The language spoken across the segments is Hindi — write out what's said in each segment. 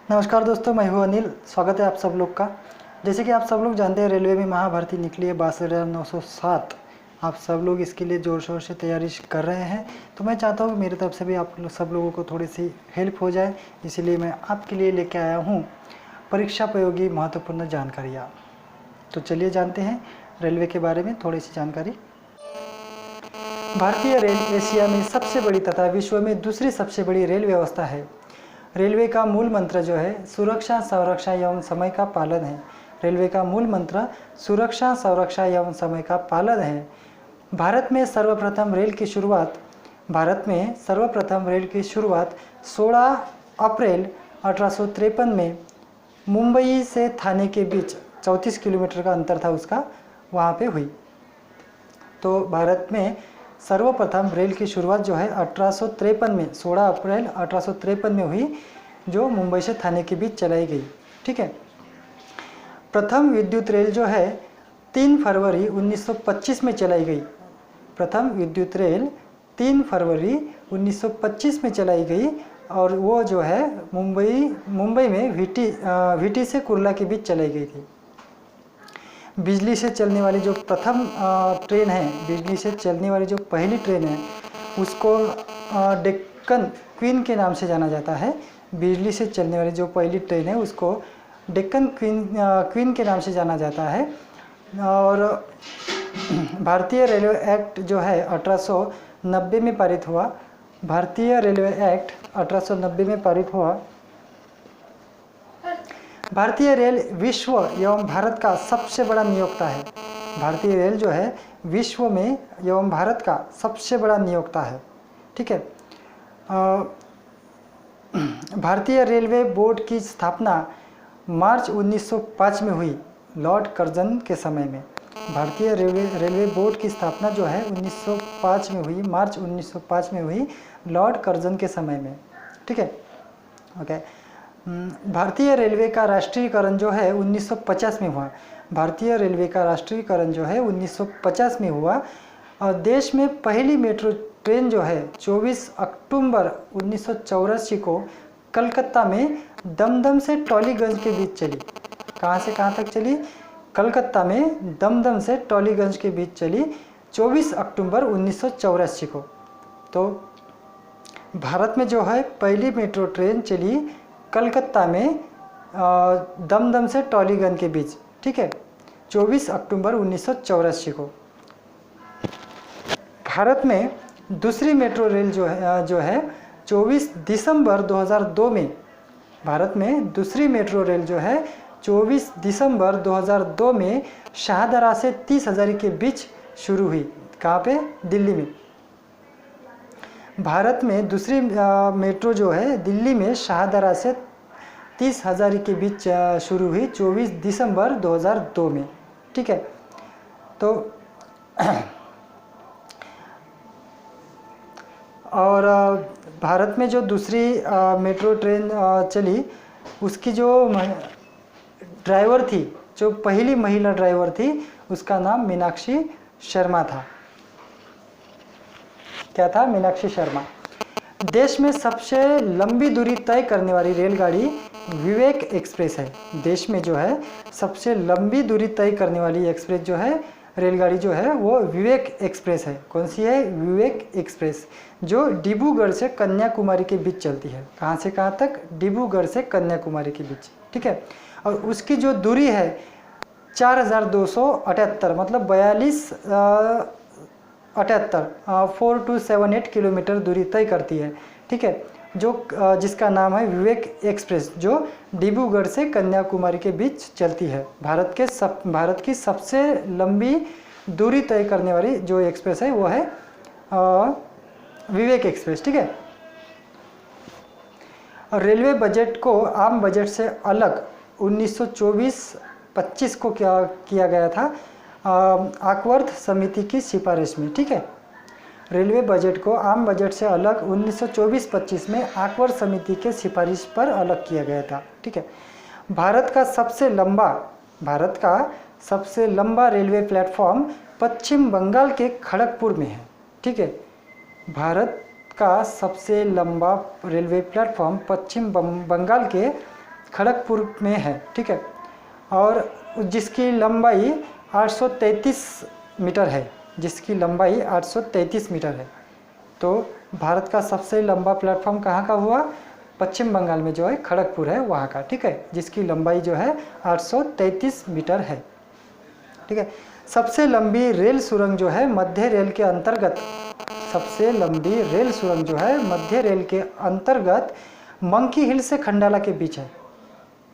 नमस्कार दोस्तों, मैं हूं अनिल। स्वागत है आप सब लोग का। जैसे कि आप सब लोग जानते हैं, रेलवे में महाभर्ती निकली है 62,907। आप सब लोग इसके लिए ज़ोर शोर से तैयारी कर रहे हैं। तो मैं चाहता हूं कि मेरी तरफ से भी आप सब लोगों को थोड़ी सी हेल्प हो जाए, इसीलिए मैं आपके लिए लेके आया हूँ परीक्षा उपयोगी महत्वपूर्ण जानकारियाँ। तो चलिए जानते हैं रेलवे के बारे में थोड़ी सी जानकारी। भारतीय रेल एशिया में सबसे बड़ी तथा विश्व में दूसरी सबसे बड़ी रेल व्यवस्था है। रेलवे का मूल मंत्र जो है सुरक्षा, संरक्षा एवं समय का पालन है। रेलवे का मूल मंत्र सुरक्षा, संरक्षा एवं समय का पालन है। भारत में सर्वप्रथम रेल की शुरुआत 16 अप्रैल 1853 में मुंबई से थाने के बीच 34 किलोमीटर का अंतर था उसका, वहाँ पे हुई। तो भारत में सर्वप्रथम रेल की शुरुआत जो है 1853 में 16 अप्रैल 1853 में हुई, जो मुंबई से थाने के बीच चलाई गई। ठीक है। प्रथम विद्युत रेल जो है 3 फरवरी 1925 में चलाई गई। प्रथम विद्युत रेल 3 फरवरी 1925 में चलाई गई और वो जो है मुंबई में वीटी से कुर्ला के बीच चलाई गई थी। बिजली से चलने वाली जो प्रथम ट्रेन है, बिजली से चलने वाली जो पहली ट्रेन है, उसको डेक्कन क्वीन के नाम से जाना जाता है। बिजली से चलने वाली जो पहली ट्रेन है उसको डेक्कन क्वीन के नाम से जाना जाता है। और भारतीय रेलवे एक्ट जो है 1890 में पारित हुआ। भारतीय रेलवे एक्ट 1890 में पारित हुआ। भारतीय रेल विश्व एवं भारत का सबसे बड़ा नियोक्ता है। भारतीय रेल जो है विश्व में एवं भारत का सबसे बड़ा नियोक्ता है। ठीक है। भारतीय रेलवे बोर्ड की स्थापना मार्च 1905 में हुई, लॉर्ड कर्जन के समय में। भारतीय रेलवे बोर्ड की स्थापना जो है 1905 में हुई, मार्च 1905 में हुई, लॉर्ड कर्जन के समय में। ठीक है। ओके। भारतीय रेलवे का राष्ट्रीयकरण जो है 1950 में हुआ। भारतीय रेलवे का राष्ट्रीयकरण जो है 1950 में हुआ। और देश में पहली मेट्रो ट्रेन जो है 24 अक्टूबर 1984 को कलकत्ता में दमदम से टॉलीगंज के बीच चली। कहाँ से कहाँ तक चली? कलकत्ता में दमदम से टॉलीगंज के बीच चली 24 अक्टूबर 1984 को। तो भारत में जो है पहली मेट्रो ट्रेन चली कलकत्ता में दमदम से टॉलीगंज के बीच। ठीक है, 24 अक्टूबर 1984 को। भारत में दूसरी मेट्रो रेल जो है 24 दिसंबर 2002 में। भारत में दूसरी मेट्रो रेल जो है 24 दिसंबर 2002 में शाहदरा से 30 हज़ारी के बीच शुरू हुई। कहाँ पे? दिल्ली में। भारत में दूसरी मेट्रो जो है दिल्ली में शाहदरा से 30 हज़ारी के बीच शुरू हुई 24 दिसंबर 2002 में। ठीक है। तो और भारत में जो दूसरी मेट्रो ट्रेन चली, उसकी जो ड्राइवर थी, जो पहली महिला ड्राइवर थी, उसका नाम मीनाक्षी शर्मा था। क्या था? मीनाक्षी शर्मा। देश में सबसे लंबी दूरी तय करने वाली रेलगाड़ी विवेक एक्सप्रेस है। देश में जो है सबसे लंबी दूरी तय करने वाली एक्सप्रेस जो है, रेलगाड़ी जो है, वो विवेक एक्सप्रेस है। कौन सी है? विवेक एक्सप्रेस, जो डिब्रूगढ़ से कन्याकुमारी के बीच चलती है। कहाँ से कहाँ तक? डिब्रूगढ़ से कन्याकुमारी के बीच। ठीक है। और उसकी जो दूरी है 4278, मतलब 4278 किलोमीटर दूरी तय करती है। ठीक है। जो जिसका नाम है विवेक एक्सप्रेस, जो डिब्रूगढ़ से कन्याकुमारी के बीच चलती है। भारत की सबसे लंबी दूरी तय करने वाली जो एक्सप्रेस है वो है विवेक एक्सप्रेस। ठीक है। और रेलवे बजट को आम बजट से अलग 1924-25 को क्या किया गया था? आकवर्थ समिति की सिफारिश में। ठीक है। रेलवे बजट को आम बजट से अलग 1924-25 में आकवर्थ समिति के सिफारिश पर अलग किया गया था। ठीक है। भारत का सबसे लंबा रेलवे प्लेटफॉर्म पश्चिम बंगाल के खड़गपुर में है। ठीक है। भारत का सबसे लंबा रेलवे प्लेटफॉर्म पश्चिम बंगाल के खड़गपुर में है, ठीक है, और जिसकी लंबाई 833 मीटर है, जिसकी लंबाई 833 मीटर है। तो भारत का सबसे लंबा प्लेटफॉर्म कहाँ का हुआ? पश्चिम बंगाल में जो है खड़गपुर है वहाँ का, ठीक है, जिसकी लंबाई जो है 833 मीटर है, ठीक है। सबसे लंबी रेल सुरंग जो है मध्य रेल के अंतर्गत, सबसे लंबी रेल सुरंग जो है मध्य रेल के अंतर्गत मंकी हिल से खंडाला के बीच है,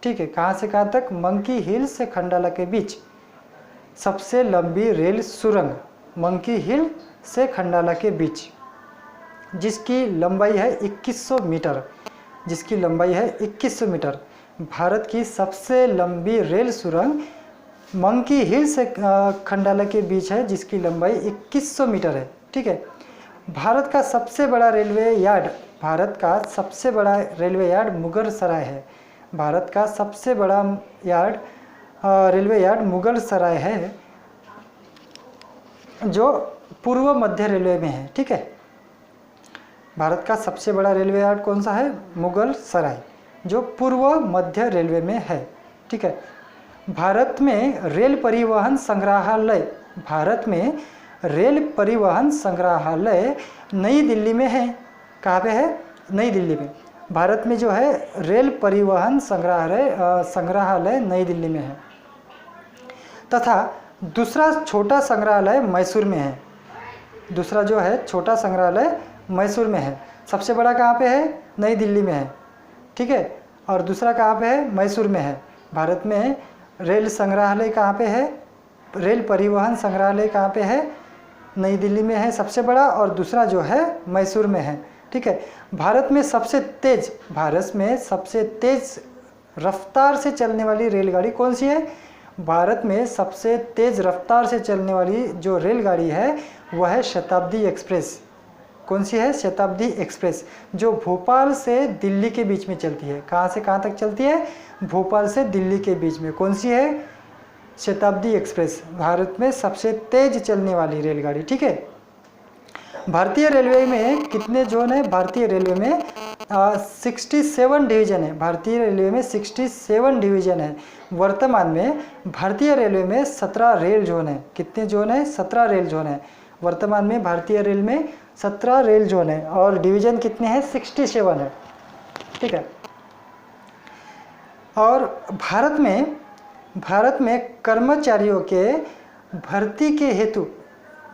ठीक है। कहाँ से कहाँ तक? मंकी हिल से खंडाला के बीच सबसे लंबी रेल सुरंग मंकी हिल से खंडाला के बीच, जिसकी लंबाई है 2100 मीटर, जिसकी लंबाई है 2100 मीटर। भारत की सबसे लंबी रेल सुरंग मंकी हिल से खंडाला के बीच है, जिसकी लंबाई 2100 मीटर है, ठीक है। भारत का सबसे बड़ा रेलवे यार्ड, भारत का सबसे बड़ा रेलवे यार्ड मुगलसराय है। भारत का सबसे बड़ा यार्ड रेलवे यार्ड मुगलसराय है, जो पूर्व मध्य रेलवे में है, ठीक है। भारत का सबसे बड़ा रेलवे यार्ड कौन सा है? मुगलसराय, जो पूर्व मध्य रेलवे में है, ठीक है। भारत में रेल परिवहन संग्रहालय, भारत में रेल परिवहन संग्रहालय नई दिल्ली में है। कहाँ पे है? नई दिल्ली में। भारत में जो है रेल परिवहन संग्रहालय नई दिल्ली में है, तथा दूसरा छोटा संग्रहालय मैसूर में है। दूसरा जो है छोटा संग्रहालय मैसूर में है। सबसे बड़ा कहाँ पे है? नई दिल्ली में है, ठीक है, और दूसरा कहाँ पे है? मैसूर में है। भारत में रेल संग्रहालय कहाँ पे है? रेल परिवहन संग्रहालय कहाँ पे है? नई दिल्ली में है सबसे बड़ा, और दूसरा जो है मैसूर में है, ठीक है। भारत में सबसे तेज रफ्तार से चलने वाली रेलगाड़ी कौन सी है? भारत में सबसे तेज रफ्तार से चलने वाली जो रेलगाड़ी है वह है शताब्दी एक्सप्रेस। कौन सी है? शताब्दी एक्सप्रेस, जो भोपाल से दिल्ली के बीच में चलती है। कहाँ से कहाँ तक चलती है? भोपाल से दिल्ली के बीच में। कौन सी है? शताब्दी एक्सप्रेस, भारत में सबसे तेज चलने वाली रेलगाड़ी, ठीक है। भारतीय रेलवे में कितने जोन है? भारतीय रेलवे में 67 डिवीजन है। भारतीय रेलवे में 67 डिवीजन है। वर्तमान में भारतीय रेलवे में 17 रेल जोन है। कितने जोन है? 17 रेल जोन है। वर्तमान में भारतीय रेल में 17 रेल जोन है, और डिवीजन कितने हैं? 67 है, ठीक है। और भारत में कर्मचारियों के भर्ती के हेतु,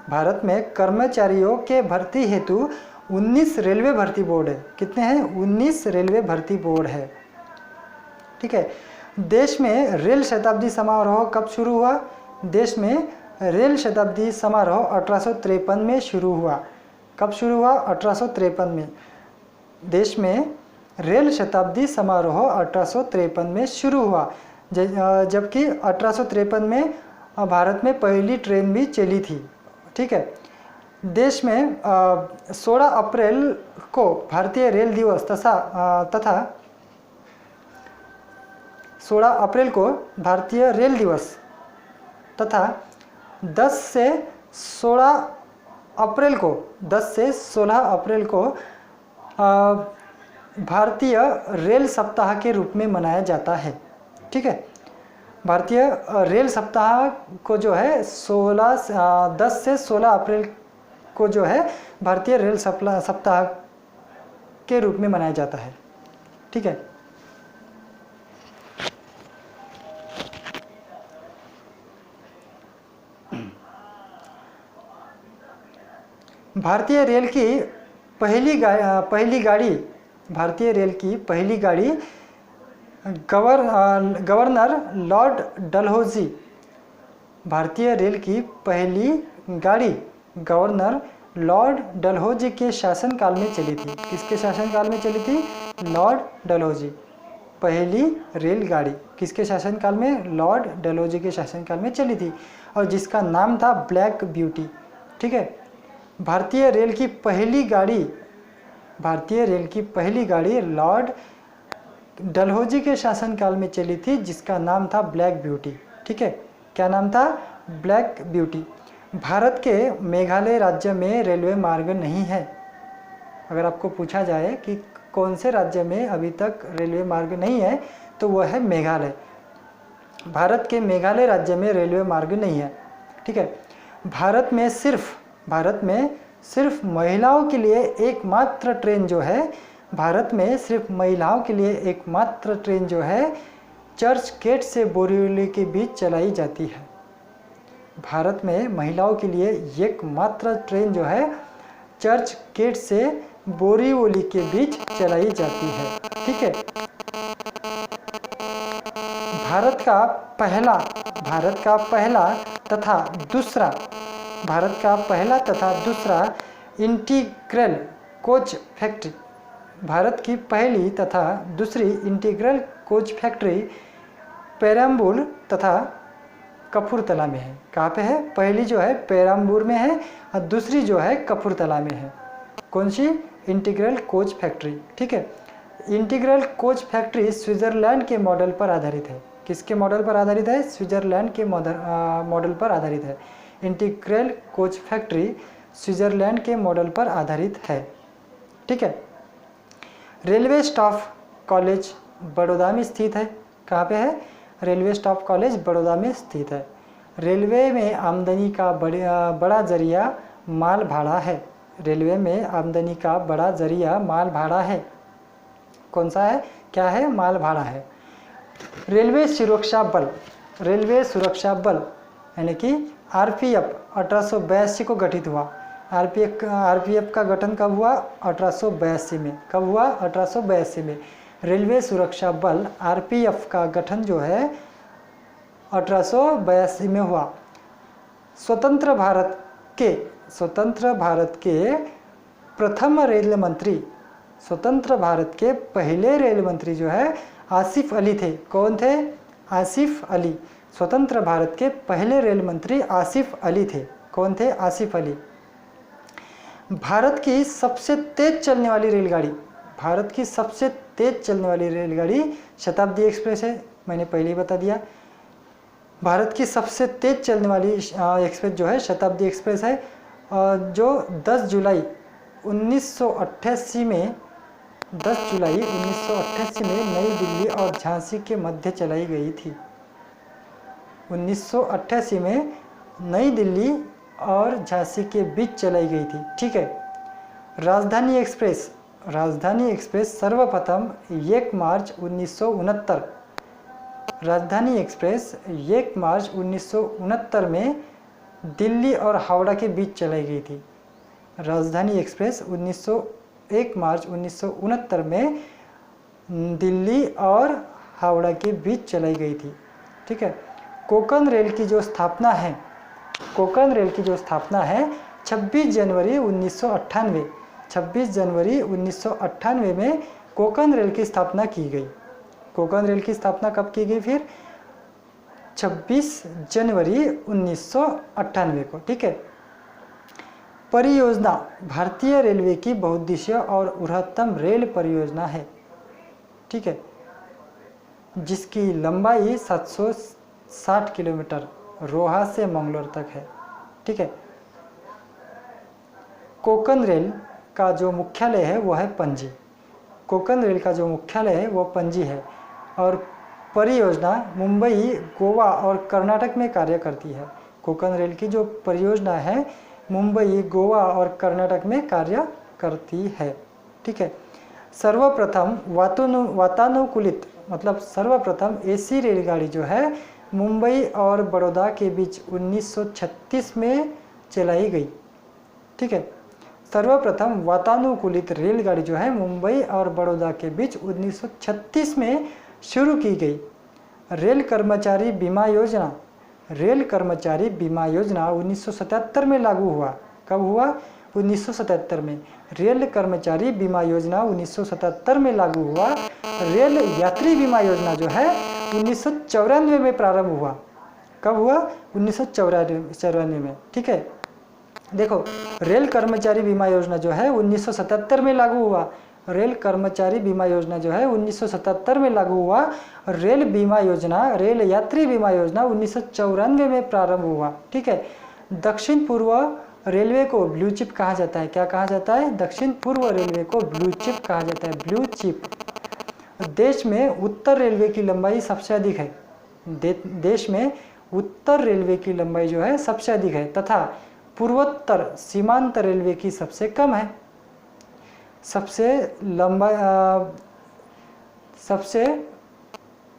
भारत में कर्मचारियों के भर्ती हेतु 19 रेलवे भर्ती बोर्ड है। कितने हैं? 19 रेलवे भर्ती बोर्ड है, ठीक है। देश में रेल शताब्दी समारोह कब शुरू हुआ? देश में रेल शताब्दी समारोह 1853 में शुरू हुआ। कब शुरू हुआ? 1853 में। देश में रेल शताब्दी समारोह 1853 में शुरू हुआ, जबकि 1853 में भारत में पहली ट्रेन भी चली थी, ठीक है। देश में 16 अप्रैल को भारतीय रेल दिवस तथा 16 अप्रैल को भारतीय रेल दिवस तथा 10 से 16 अप्रैल को भारतीय रेल सप्ताह के रूप में मनाया जाता है, ठीक है। भारतीय रेल सप्ताह को जो है 10 से 16 अप्रैल को जो है भारतीय रेल सप्ताह के रूप में मनाया जाता है, ठीक है। भारतीय रेल की पहली गाड़ी गवर्नर लॉर्ड डलहौजी, भारतीय रेल की पहली गाड़ी गवर्नर लॉर्ड डलहौजी के शासनकाल में चली थी। किसके शासनकाल में चली थी? लॉर्ड डलहौजी। पहली रेलगाड़ी किसके शासनकाल में? लॉर्ड डलहौजी के शासनकाल में चली थी, और जिसका नाम था ब्लैक ब्यूटी, ठीक है। भारतीय रेल की पहली गाड़ी लॉर्ड डलहौजी के शासनकाल में चली थी, जिसका नाम था ब्लैक ब्यूटी, ठीक है। क्या नाम था? Black beauty. भारत के मेघालय राज्य में रेलवे मार्ग नहीं है। अगर आपको पूछा जाए कि कौन से राज्य में अभी तक रेलवे मार्ग नहीं है, तो वह है मेघालय। भारत के मेघालय राज्य में रेलवे मार्ग नहीं है। ठीक है। भारत में सिर्फ महिलाओं के लिए एकमात्र ट्रेन जो है, भारत में सिर्फ महिलाओं के लिए एकमात्र ट्रेन जो है चर्च गेट से बोरीवली के बीच चलाई जाती है। भारत में महिलाओं के लिए एकमात्र ट्रेन जो है चर्च गेट से बोरीवली के बीच चलाई जाती है। ठीक है। भारत का पहला तथा दूसरा इंटीग्रल कोच फैक्ट्री, भारत की पहली तथा दूसरी इंटीग्रल कोच फैक्ट्री पेरम्बलूर तथा कपूरथला में है। कहाँ पे है? पहली जो है पेरम्बलूर में है और दूसरी जो है कपूरथला में है। कौन सी? Integral coach factory. ठीक है। इंटीग्रल कोच फैक्ट्री स्विट्जरलैंड के मॉडल पर आधारित है। किसके मॉडल पर आधारित है? स्विट्जरलैंड के मॉडल पर आधारित है। इंटीग्रल कोच फैक्ट्री स्विट्जरलैंड के मॉडल पर आधारित है। ठीक है। रेलवे स्टाफ कॉलेज बड़ौदा में स्थित है। कहाँ पे है? रेलवे स्टाफ कॉलेज बड़ौदा में स्थित है। रेलवे में आमदनी का बड़ा जरिया माल भाड़ा है। रेलवे में आमदनी का बड़ा जरिया माल भाड़ा है। कौन सा है? क्या है? माल भाड़ा है। रेलवे सुरक्षा बल यानी कि आरपीएफ 1882 को गठित हुआ। आरपीएफ का गठन कब हुआ? 1882 में। कब हुआ? 1882 में। रेलवे सुरक्षा बल आरपीएफ का गठन जो है 1882 में हुआ। स्वतंत्र भारत के प्रथम रेल मंत्री, स्वतंत्र भारत के पहले रेल मंत्री जो है आसिफ अली थे। कौन थे? आसिफ अली। स्वतंत्र भारत के पहले रेल मंत्री आसिफ अली थे। कौन थे? आसिफ अली। भारत की सबसे तेज चलने वाली रेलगाड़ी शताब्दी एक्सप्रेस है। मैंने पहले ही बता दिया। भारत की सबसे तेज चलने वाली एक्सप्रेस जो है शताब्दी एक्सप्रेस है, जो 10 जुलाई 1988 में नई दिल्ली और झांसी के मध्य चलाई गई थी। 1988 में नई दिल्ली और झांसी के बीच चलाई गई थी। ठीक है। राजधानी एक्सप्रेस सर्वप्रथम 1 मार्च 1969 में दिल्ली और हावड़ा के बीच चलाई गई थी। राजधानी एक्सप्रेस 1 मार्च 1969 में दिल्ली और हावड़ा के बीच चलाई गई थी। ठीक है। कोंकण रेल की जो स्थापना है 26 जनवरी 1998 में कोंकण रेल की स्थापना की गई। कोंकण रेल की स्थापना कब की गई? फिर 26 जनवरी 1998 को। ठीक है। परियोजना भारतीय रेलवे की बहुउद्देशीय और बृहत्तम रेल परियोजना है। ठीक है। जिसकी लंबाई 760 किलोमीटर रोहा से मंगलोर तक है। ठीक है। कोंकण रेल का जो मुख्यालय है वो है पणजी। कोंकण रेल का जो मुख्यालय है वो पणजी है और परियोजना मुंबई, गोवा और कर्नाटक में कार्य करती है। कोंकण रेल की जो परियोजना है मुंबई, गोवा और कर्नाटक में कार्य करती है। ठीक है। सर्वप्रथम वातानुकूलित मतलब सर्वप्रथम एसी रेलगाड़ी जो है मुंबई और बड़ौदा के बीच 1936 में चलाई गई। ठीक है। सर्वप्रथम वातानुकूलित रेलगाड़ी जो है मुंबई और बड़ौदा के बीच 1936 में शुरू की गई। रेल कर्मचारी बीमा योजना 1977 में लागू हुआ। कब हुआ? 1977 में। रेल कर्मचारी बीमा योजना 1977 में लागू हुआ। रेल यात्री बीमा योजना जो है 1994 में प्रारंभ हुआ। कब हुआ? 1994 में। ठीक है। देखो, रेल कर्मचारी बीमा योजना जो है 1977 में लागू हुआ। रेल कर्मचारी बीमा योजना जो है 1977 में लागू हुआ। रेल यात्री बीमा योजना 1994 में प्रारंभ हुआ। ठीक है। दक्षिण पूर्व रेलवे को ब्लू चिप कहा जाता है। क्या कहा जाता है? दक्षिण पूर्व रेलवे को ब्लू चिप कहा जाता है, ब्लू चिप। देश में उत्तर रेलवे की लंबाई सबसे अधिक है। देश में उत्तर रेलवे की लंबाई जो है सबसे अधिक है तथा पूर्वोत्तर सीमांत रेलवे की सबसे कम है। सबसे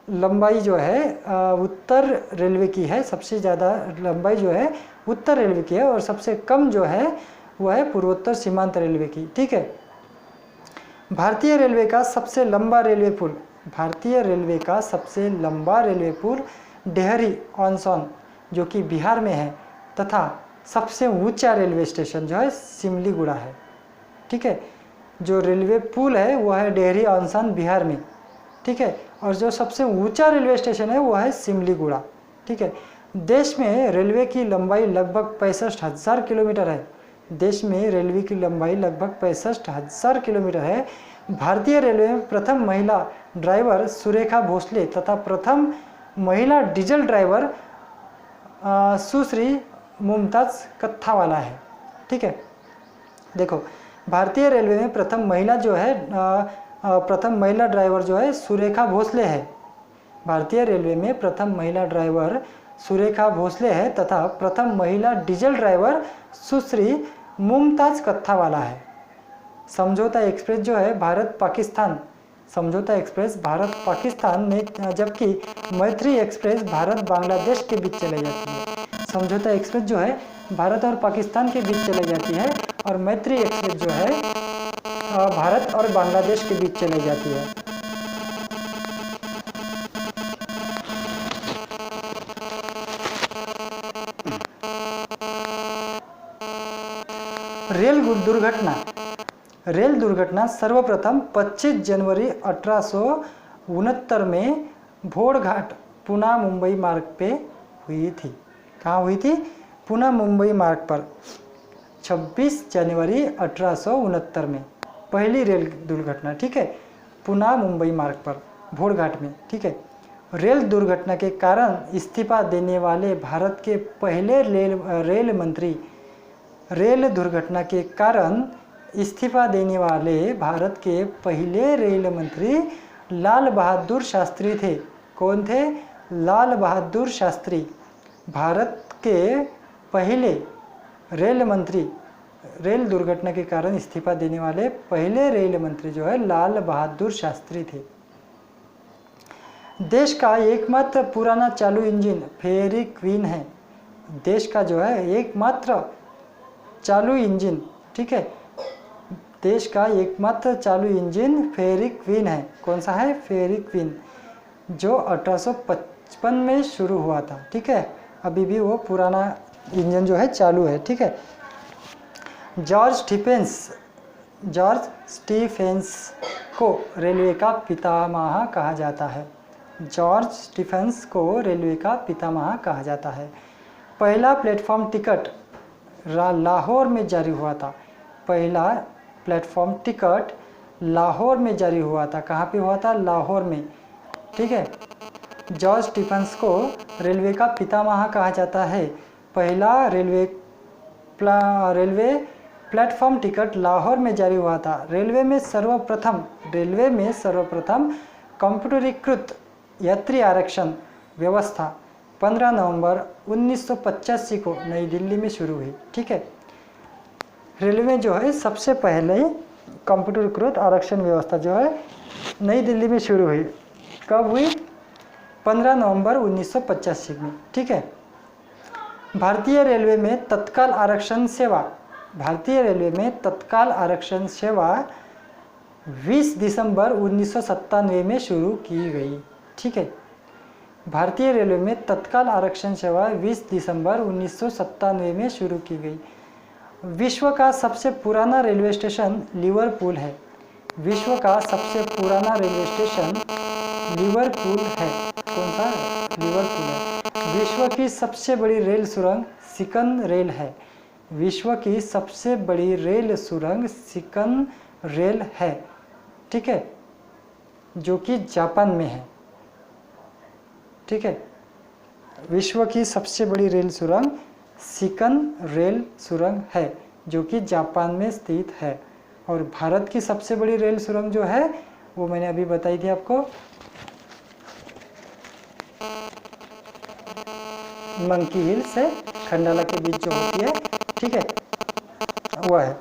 लंबाई जो है उत्तर रेलवे की है, सबसे ज़्यादा लंबाई जो है उत्तर रेलवे की है और सबसे कम जो है वह है पूर्वोत्तर सीमांत रेलवे की। ठीक है। भारतीय रेलवे का सबसे लंबा रेलवे पुल, भारतीय रेलवे का सबसे लंबा रेलवे पुल डेहरी ऑन सोन जो कि बिहार में है तथा सबसे ऊंचा रेलवे स्टेशन जो है सिमलीगुड़ा है। ठीक है। जो रेलवे पुल है वह है डेहरी ऑन सोन बिहार में। ठीक है। और जो सबसे ऊंचा रेलवे स्टेशन है वह है सिमलीगुड़ा। ठीक है। देश में रेलवे की लंबाई लगभग 65,000 किलोमीटर है। देश में रेलवे की लंबाई लगभग 65,000 किलोमीटर है। भारतीय रेलवे में प्रथम महिला ड्राइवर सुरेखा भोसले तथा प्रथम महिला डीजल ड्राइवर सुश्री मुमताज कत्थावाला है। ठीक है। देखो, भारतीय रेलवे में प्रथम महिला ड्राइवर जो है सुरेखा भोसले है। भारतीय रेलवे में प्रथम महिला ड्राइवर सुरेखा भोसले है तथा प्रथम महिला डीजल ड्राइवर सुश्री मुमताज कत्थावाला है। समझौता एक्सप्रेस जो है भारत पाकिस्तान, समझौता एक्सप्रेस भारत पाकिस्तान में, जबकि मैत्री एक्सप्रेस भारत बांग्लादेश के बीच चलाई जाती है। समझौता एक्सप्रेस जो है भारत और पाकिस्तान के बीच चलाई जाती है और मैत्री एक्सप्रेस जो है भारत और बांग्लादेश के बीच चलाई जाती है। रेल दुर्घटना सर्वप्रथम 25 जनवरी 1869 में भोरघाट पुणे मुंबई मार्ग पे हुई थी। कहाँ हुई थी? पुणे मुंबई मार्ग पर 26 जनवरी 1869 में पहली रेल दुर्घटना। ठीक है। पुणे मुंबई मार्ग पर भोरघाट में। ठीक है। रेल दुर्घटना के कारण इस्तीफा देने वाले भारत के पहले रेल मंत्री, रेल दुर्घटना के कारण इस्तीफा देने वाले भारत के पहले रेल मंत्री लाल बहादुर शास्त्री थे। कौन थे? लाल बहादुर शास्त्री। भारत के पहले रेल मंत्री, रेल दुर्घटना के कारण इस्तीफा देने वाले पहले रेल मंत्री जो है लाल बहादुर शास्त्री थे। देश का एकमात्र पुराना चालू इंजन फेयरी क्वीन है। देश का जो है एकमात्र चालू इंजन, ठीक है, देश का एकमात्र चालू इंजन फेयरी क्वीन है। कौन सा है? फेयरी क्वीन, जो 1855 में शुरू हुआ था। ठीक है। अभी भी वो पुराना इंजन जो है चालू है। ठीक है। जॉर्ज स्टीफेंस को रेलवे का पितामह कहा जाता है। जॉर्ज स्टीफेंस को रेलवे का पितामह कहा जाता है। पहला प्लेटफॉर्म टिकट लाहौर में जारी हुआ था। पहला प्लेटफॉर्म टिकट लाहौर में जारी हुआ था। कहाँ पे हुआ था? लाहौर में। ठीक है। जॉर्ज स्टीफेंस को रेलवे का पितामह कहा जाता है। पहला रेलवे प्लेटफॉर्म टिकट लाहौर में जारी हुआ था। रेलवे में सर्वप्रथम कंप्यूटरीकृत यात्री आरक्षण व्यवस्था 15 नवंबर 1985 को नई दिल्ली में शुरू हुई। ठीक है। रेलवे में जो है सबसे पहले कंप्यूटरीकृत आरक्षण व्यवस्था जो है नई दिल्ली में शुरू हुई। कब हुई? 15 नवंबर 1985 में। ठीक है। भारतीय रेलवे में तत्काल आरक्षण सेवा 20 दिसंबर 1997 में शुरू की गई। ठीक है। भारतीय रेलवे में तत्काल आरक्षण सेवा 20 दिसंबर 1997 में शुरू की गई। विश्व का सबसे पुराना रेलवे स्टेशन लिवरपूल है। विश्व का सबसे पुराना रेलवे स्टेशन लिवरपूल है। कौन सा? लिवरपूल है। विश्व की सबसे बड़ी रेल सुरंग सिकन रेल है। विश्व की सबसे बड़ी रेल सुरंग सिकन रेल है। ठीक है। जो कि जापान में है। ठीक है। विश्व की सबसे बड़ी रेल सुरंग शिकन रेल सुरंग है जो कि जापान में स्थित है। और भारत की सबसे बड़ी रेल सुरंग जो है वो मैंने अभी बताई थी आपको, मंकी हिल से खंडाला के बीच जो होती है, ठीक है, वो है।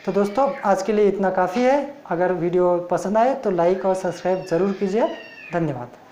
तो दोस्तों आज के लिए इतना काफ़ी है। अगर वीडियो पसंद आए तो लाइक और सब्सक्राइब ज़रूर कीजिए। धन्यवाद।